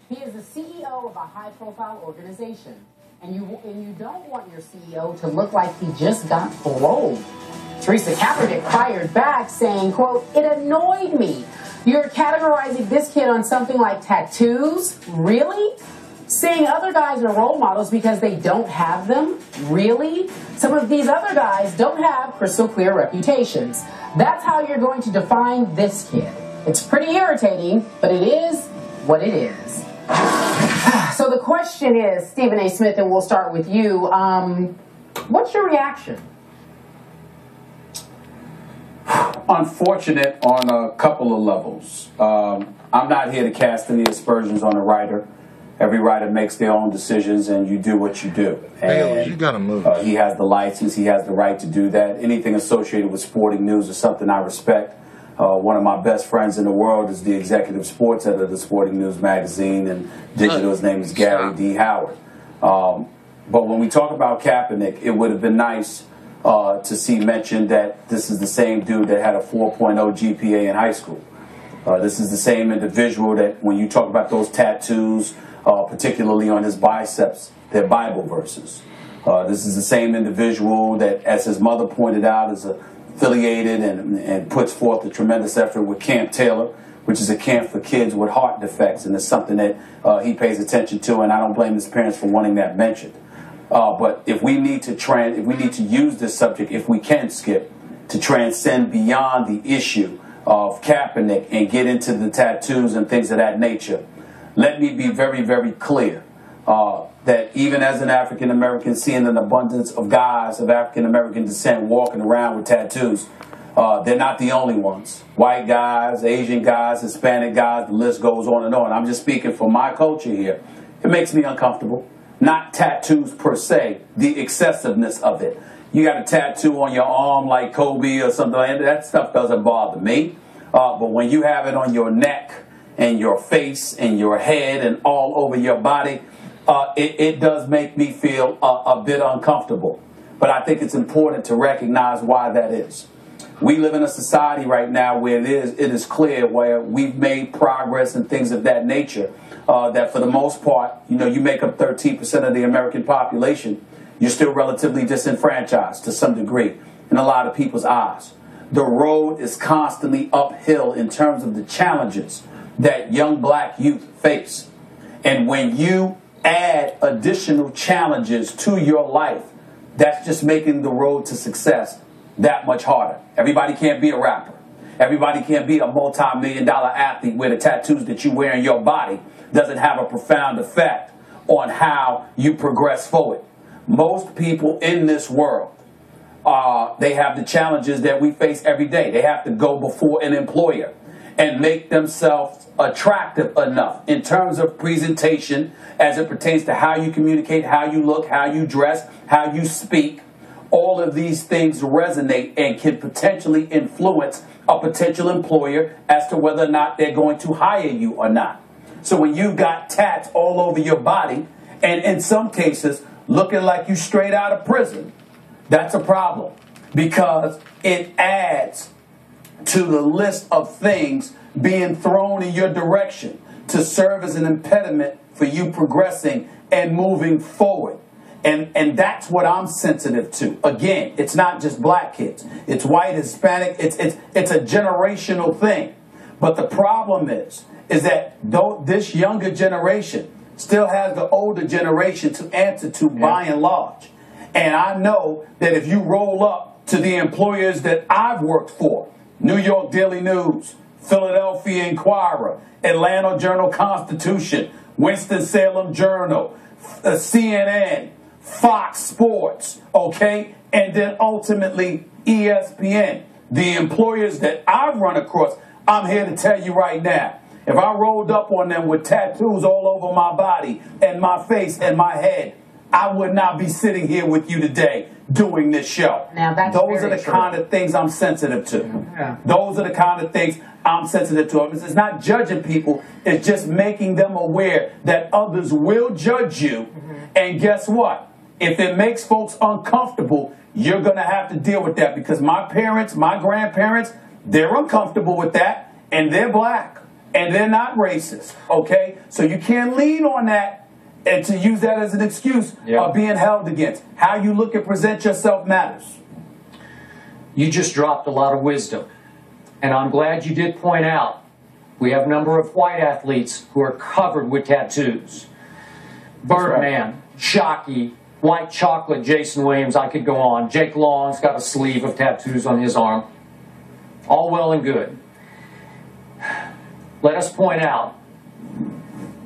He is the CEO of a high-profile organization, and you don't want your CEO to look like he just got paroled. Teresa Kapernick fired back, saying, quote, "It annoyed me. You're categorizing this kid on something like tattoos? Really? Saying other guys are role models because they don't have them? Really? Some of these other guys don't have crystal clear reputations. That's how you're going to define this kid. It's pretty irritating, but it is what it is." So the question is, Stephen A. Smith, and we'll start with you. What's your reaction? Unfortunate on a couple of levels. I'm not here to cast any aspersions on a writer. Every writer makes their own decisions, and you do what you do. And you gotta move. He has the license. He has the right to do that. Anything associated with sporting news is something I respect. One of my best friends in the world is the executive sports editor of the Sporting News magazine, and digital. His name is Gary D. Howard. But when we talk about Kaepernick, it would have been nice to see mentioned that this is the same dude that had a 4.0 GPA in high school. This is the same individual that when you talk about those tattoos, particularly on his biceps, they're Bible verses. This is the same individual that, as his mother pointed out, is affiliated and puts forth a tremendous effort with Camp Taylor, which is a camp for kids with heart defects, and it's something that he pays attention to, and I don't blame his parents for wanting that mentioned. But if we need to use this subject, if we can, Skip, to transcend beyond the issue of Kaepernick and get into the tattoos and things of that nature, let me be very, very clear that even as an African American, seeing an abundance of guys of African American descent walking around with tattoos, they're not the only ones. White guys, Asian guys, Hispanic guys, the list goes on and on. I'm just speaking for my culture here. It makes me uncomfortable. Not tattoos per se, the excessiveness of it. You got a tattoo on your arm like Kobe or something like that. That stuff doesn't bother me. But when you have it on your neck and your face and your head and all over your body, it does make me feel a bit uncomfortable. But I think it's important to recognize why that is. We live in a society right now where it is clear where we've made progress and things of that nature, that for the most part, you make up 13% of the American population. You're still relatively disenfranchised to some degree in a lot of people's eyes. The road is constantly uphill in terms of the challenges that young black youth face. And when you add additional challenges to your life, that's just making the road to success that much harder. Everybody can't be a rapper. Everybody can't be a multi-million-dollar athlete where the tattoos that you wear in your body doesn't have a profound effect on how you progress forward. Most people in this world, they have the challenges that we face every day. They have to go before an employer and make themselves attractive enough in terms of presentation as it pertains to how you communicate, how you look, how you dress, how you speak. All of these things resonate and can potentially influence a potential employer as to whether or not they're going to hire you or not. So when you've got tats all over your body, and in some cases looking like you straight out of prison, that's a problem, because it adds to the list of things being thrown in your direction to serve as an impediment for you progressing and moving forward. And that's what I'm sensitive to. Again, it's not just black kids. It's white, Hispanic. It's a generational thing. But the problem is that though this younger generation still has the older generation to answer to by and large. And I know that if you roll up to the employers that I've worked for, New York Daily News, Philadelphia Inquirer, Atlanta Journal-Constitution, Winston-Salem Journal, CNN, Fox Sports, okay, and then ultimately ESPN. The employers that I've run across, I'm here to tell you right now, if I rolled up on them with tattoos all over my body and my face and my head, I would not be sitting here with you today doing this show. Now, that's Those are the kind of things I'm sensitive to. Yeah. Those are the kind of things I'm sensitive to. It's not judging people. It's just making them aware that others will judge you. And guess what? If it makes folks uncomfortable, you're going to have to deal with that, because my parents, my grandparents, they're uncomfortable with that, and they're black. and they're not racist, okay? So you can't lean on that and to use that as an excuse of being held against. How you look and present yourself matters. You just dropped a lot of wisdom. And I'm glad you did point out we have a number of white athletes who are covered with tattoos. Birdman, Shockey, White Chocolate, Jason Williams, I could go on. Jake Long's got a sleeve of tattoos on his arm. All well and good. Let us point out,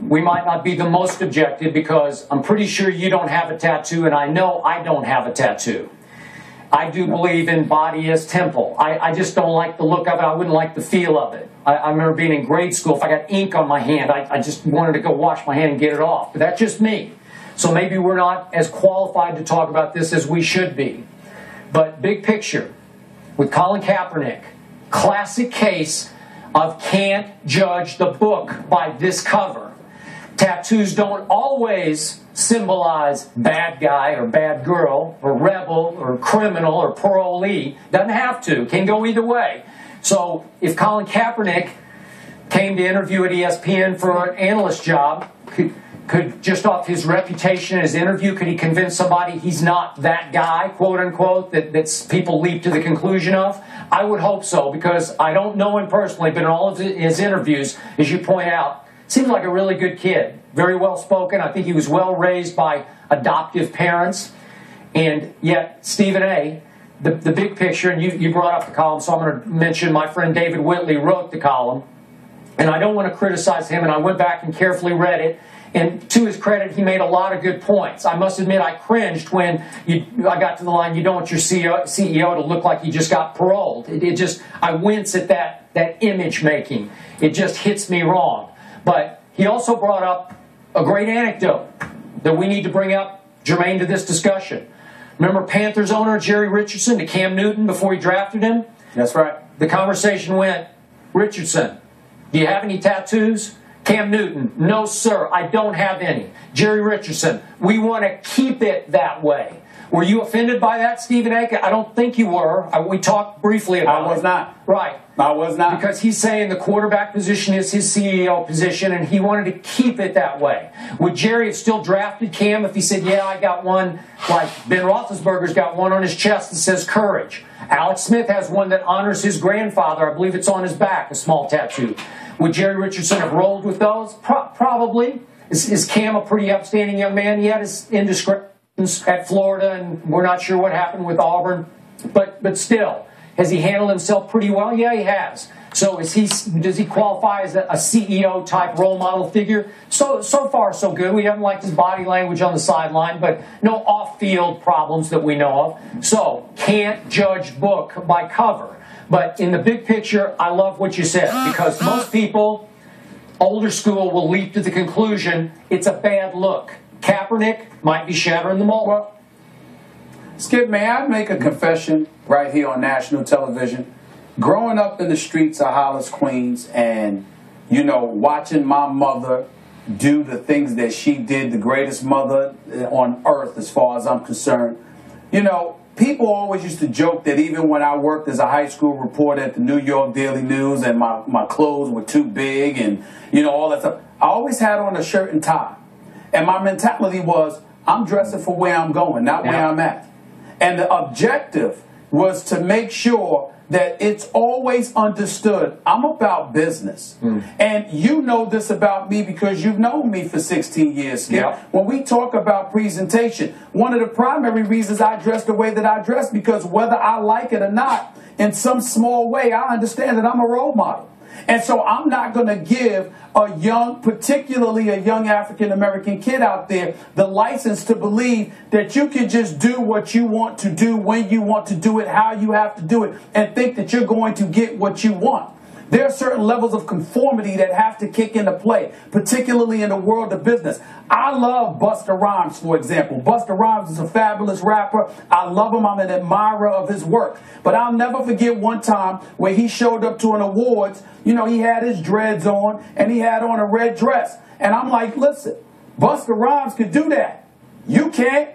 we might not be the most objective because I'm pretty sure you don't have a tattoo, and I know I don't have a tattoo. I do believe in body as temple. I just don't like the look of it. I wouldn't like the feel of it. I remember being in grade school, if I got ink on my hand, I just wanted to go wash my hand and get it off. But that's just me. So maybe we're not as qualified to talk about this as we should be. But big picture, with Colin Kaepernick, classic case of can't judge the book by this cover. Tattoos don't always symbolize bad guy or bad girl or rebel or criminal or parolee. Doesn't have to. Can go either way. So if Colin Kaepernick came to interview at ESPN for an analyst job, could just off his reputation and his interview, could he convince somebody he's not that guy, quote unquote, that people leap to the conclusion of? I would hope so, because I don't know him personally, but in all of his interviews, as you point out, seems like a really good kid. Very well spoken. I think he was well raised by adoptive parents. And yet, Stephen A., the big picture, and you brought up the column, so I'm going to mention my friend David Whitley wrote the column. And I don't want to criticize him, and I went back and carefully read it. And to his credit, he made a lot of good points. I must admit, I cringed when I got to the line, you don't want your CEO to look like he just got paroled. I wince at that image making. It just hits me wrong. But he also brought up a great anecdote that we need to bring up germane to this discussion. Remember Panthers owner Jerry Richardson to Cam Newton before he drafted him? That's right. The conversation went, Richardson, do you have any tattoos? Cam Newton, no sir, I don't have any. Jerry Richardson, we want to keep it that way. Were you offended by that, Stephen A? I don't think you were. We talked briefly about it. I was not. Right. I was not. Because he's saying the quarterback position is his CEO position, and he wanted to keep it that way. Would Jerry have still drafted Cam if he said, yeah, I got one, like Ben Roethlisberger's got one on his chest that says courage. Alex Smith has one that honors his grandfather. I believe it's on his back, a small tattoo. Would Jerry Richardson have rolled with those? Probably. Is Cam a pretty upstanding young man? He had his indiscretions at Florida, and we're not sure what happened with Auburn. But still, has he handled himself pretty well? Yeah, he has. So does he qualify as a CEO-type role model figure? So far, so good. We haven't liked his body language on the sideline, but no off-field problems that we know of. So can't judge book by cover. But in the big picture, I love what you said, because most people, older school, will leap to the conclusion it's a bad look. Kaepernick might be shattering the mold. Well, Skip, may I make a confession right here on national television? Growing up in the streets of Hollis, Queens, and, watching my mother do the things that she did, the greatest mother on earth as far as I'm concerned, people always used to joke that even when I worked as a high school reporter at the New York Daily News and my clothes were too big and, all that stuff, I always had on a shirt and tie. And my mentality was, I'm dressing for where I'm going, not where I'm at. And the objective was to make sure that it's always understood I'm about business. And you know this about me because you've known me for 16 years, Skip. When we talk about presentation, one of the primary reasons I dress the way that I dress, because whether I like it or not, in some small way, I understand that I'm a role model. And so I'm not going to give particularly a young African-American kid out there, the license to believe that you can just do what you want to do, when you want to do it, how you have to do it, and think that you're going to get what you want. There are certain levels of conformity that have to kick into play, particularly in the world of business. I love Busta Rhymes, for example. Busta Rhymes is a fabulous rapper. I love him. I'm an admirer of his work. But I'll never forget one time where he showed up to an awards. He had his dreads on, and he had on a red dress. And I'm like, listen, Busta Rhymes could do that. You can't.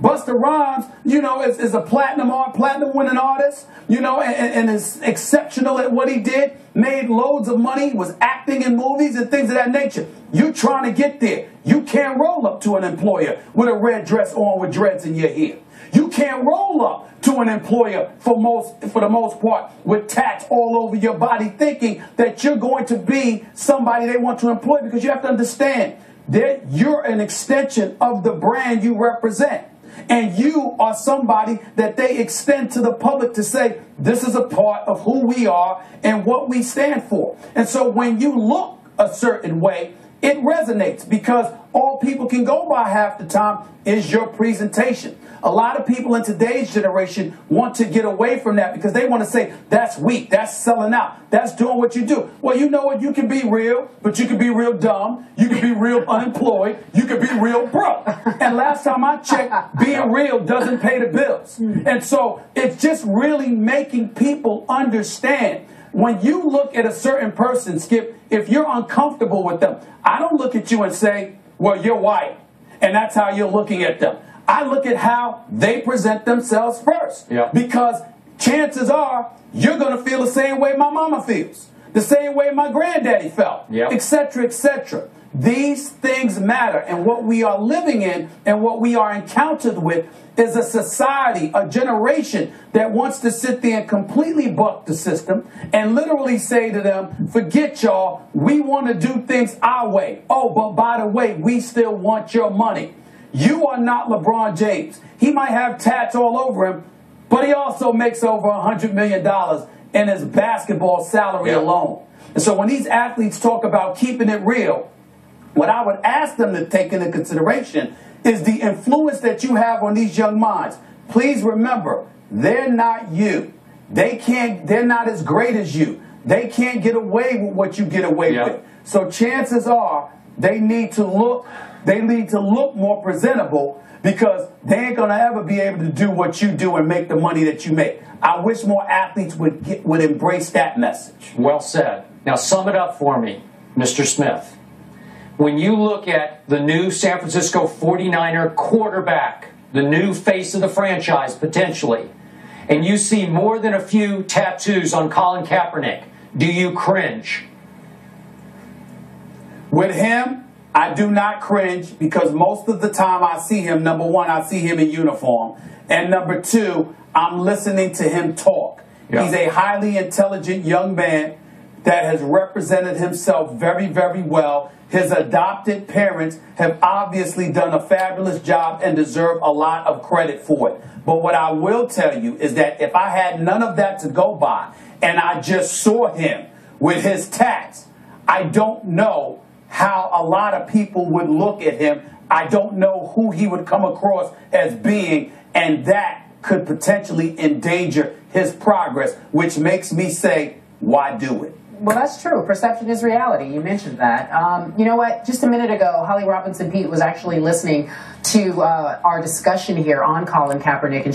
Busta Rhymes, you know, is a platinum winning artist, you know, and is exceptional at what he did, made loads of money, was acting in movies and things of that nature. You trying to get there. You can't roll up to an employer with a red dress on with dreads in your hair. You can't roll up to an employer for the most part with tats all over your body thinking that you're going to be somebody they want to employ, because you have to understand that you're an extension of the brand you represent. And you are somebody that they extend to the public to say, this is a part of who we are and what we stand for. And so when you look a certain way, it resonates, because all people can go by half the time is your presentation. A lot of people in today's generation want to get away from that because they want to say, that's weak, that's selling out, that's doing what you do. Well, you know what? You can be real, but you can be real dumb. You can be real unemployed. You can be real broke. And last time I checked, being real doesn't pay the bills. And so it's just really making people understand. When you look at a certain person, Skip, if you're uncomfortable with them, I don't look at you and say, well, you're white, and that's how you're looking at them. I look at how they present themselves first. Yeah. Because chances are you're going to feel the same way my mama feels, the same way my granddaddy felt, etc., etc. These things matter, and what we are living in and what we are encountered with is a society, a generation that wants to sit there and completely buck the system and literally say to them, forget y'all, we want to do things our way. Oh, but by the way, we still want your money. You are not LeBron James. He might have tats all over him, but he also makes over $100 million in his basketball salary alone. And so when these athletes talk about keeping it real, what I would ask them to take into consideration is the influence that you have on these young minds. Please remember, they're not you. They're not as great as you. They can't get away with what you get away with. So chances are they need to look more presentable, because they ain't gonna ever be able to do what you do and make the money that you make. I wish more athletes would embrace that message. Well said. Now sum it up for me, Mr. Smith. When you look at the new San Francisco 49er quarterback, the new face of the franchise potentially, and you see more than a few tattoos on Colin Kaepernick, do you cringe? With him, I do not cringe, because most of the time I see him, number one, I see him in uniform, and number two, I'm listening to him talk. He's a highly intelligent young man that has represented himself very, very well. His adopted parents have obviously done a fabulous job and deserve a lot of credit for it. But what I will tell you is that if I had none of that to go by and I just saw him with his tats, I don't know how a lot of people would look at him. I don't know who he would come across as being, and that could potentially endanger his progress, which makes me say, why do it? Well, that's true. Perception is reality. You mentioned that. You know what? Just a minute ago, Holly Robinson Pete was actually listening to our discussion here on Colin Kaepernick, and